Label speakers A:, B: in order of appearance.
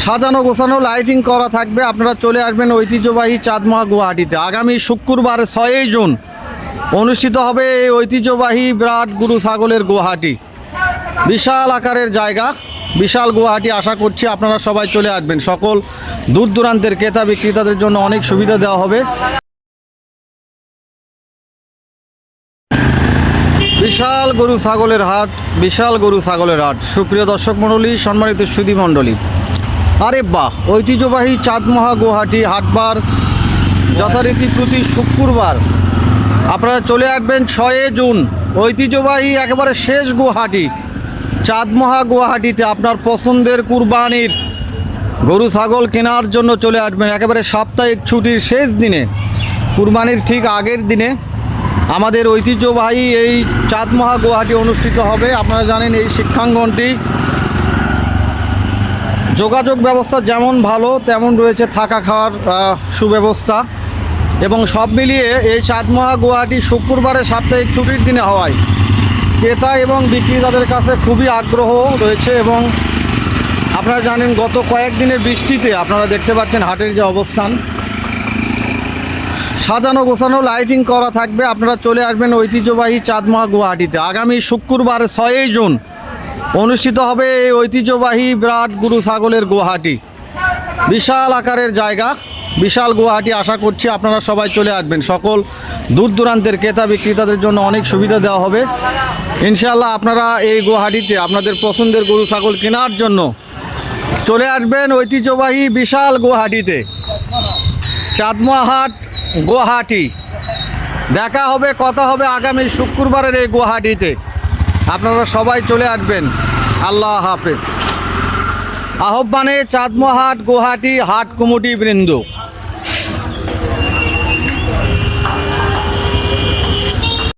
A: সাজানো গোছানো লাইটিং করা থাকবে। আপনারা চলে আসবেন ঐতিহ্যবাহী চাঁদমোহা গুয়াহাটিতে। আগামী শুক্রবার 6 জুন অনুষ্ঠিত হবে এই ঐতিহ্যবাহী বিরাট গরু ছাগলের গুয়াহাটি। বিশাল আকারের জায়গা, বিশাল গুয়াহাটি। আশা করছি আপনারা সবাই চলে আসবেন। সকল দূর দূরান্তের ক্রেতা বিক্রেতাদের জন্য অনেক সুবিধা দেওয়া হবে। বিশাল গরু ছাগলের হাট, বিশাল গরু ছাগলের হাট। সুপ্রিয় দর্শক মণ্ডলী, সম্মানিত সুধী মণ্ডলী, আরে বাহ, ঐতিহ্যবাহী চাঁদমোহা গুয়াহাটি হাটবার যথারীতি প্রতি শুক্রবার আপনারা চলে আসবেন 6 জুন ঐতিহ্যবাহী একেবারে শেষ গুয়াহাটি চাঁদমোহা গুয়াহাটিতে। আপনার পছন্দের কুরবানির গরু ছাগল কেনার জন্য চলে আসবেন একেবারে সাপ্তাহিক ছুটির শেষ দিনে, কুরবানির ঠিক আগের দিনে আমাদের ঐতিহ্যবাহী এই চাঁদমোহা গুয়াহাটি অনুষ্ঠিত হবে। আপনারা জানেন এই শিক্ষাঙ্গনটি যোগাযোগ ব্যবস্থা যেমন ভালো তেমন রয়েছে থাকা খাওয়ার সুব্যবস্থা, এবং সব মিলিয়ে এই চাঁদমোহা গুয়াহাটি শুক্রবারে সাপ্তাহিক ছুটির দিনে হওয়ায় ক্রেতা এবং বিক্রেতাদের কাছে খুবই আগ্রহ রয়েছে। এবং আপনারা জানেন গত কয়েকদিনের বৃষ্টিতে আপনারা দেখতে পাচ্ছেন হাটের যে অবস্থান। সাজানো গোছানো লাইটিং করা থাকবে। আপনারা চলে আসবেন ঐতিহ্যবাহী চাঁদমোহা গুয়াহাটিতে। আগামী শুক্রবার 6 জুন অনুষ্ঠিত হবে এই ঐতিহ্যবাহী বিরাট গরু ছাগলের গুয়াহাটি। বিশাল আকারের জায়গা, বিশাল গুয়াহাটি। আশা করছি আপনারা সবাই চলে আসবেন। সকল দূর দূরান্তের ক্রেতা বিক্রেতাদের জন্য অনেক সুবিধা দেওয়া হবে ইনশাআল্লাহ। আপনারা এই গুয়াহাটিতে আপনাদের পছন্দের গরু ছাগল কেনার জন্য চলে আসবেন ঐতিহ্যবাহী বিশাল গুয়াহাটিতে। চাঁদমোহা হাট গুয়াহাটি, দেখা হবে, কথা হবে আগামী শুক্রবারের এই গুয়াহাটিতে। আপনারা সবাই চলে আসবেন। আল্লাহ হাফেজ। আহ্বানে চাঁদমোহা হাট গুয়াহাটি হাট কমিটি বৃন্দ।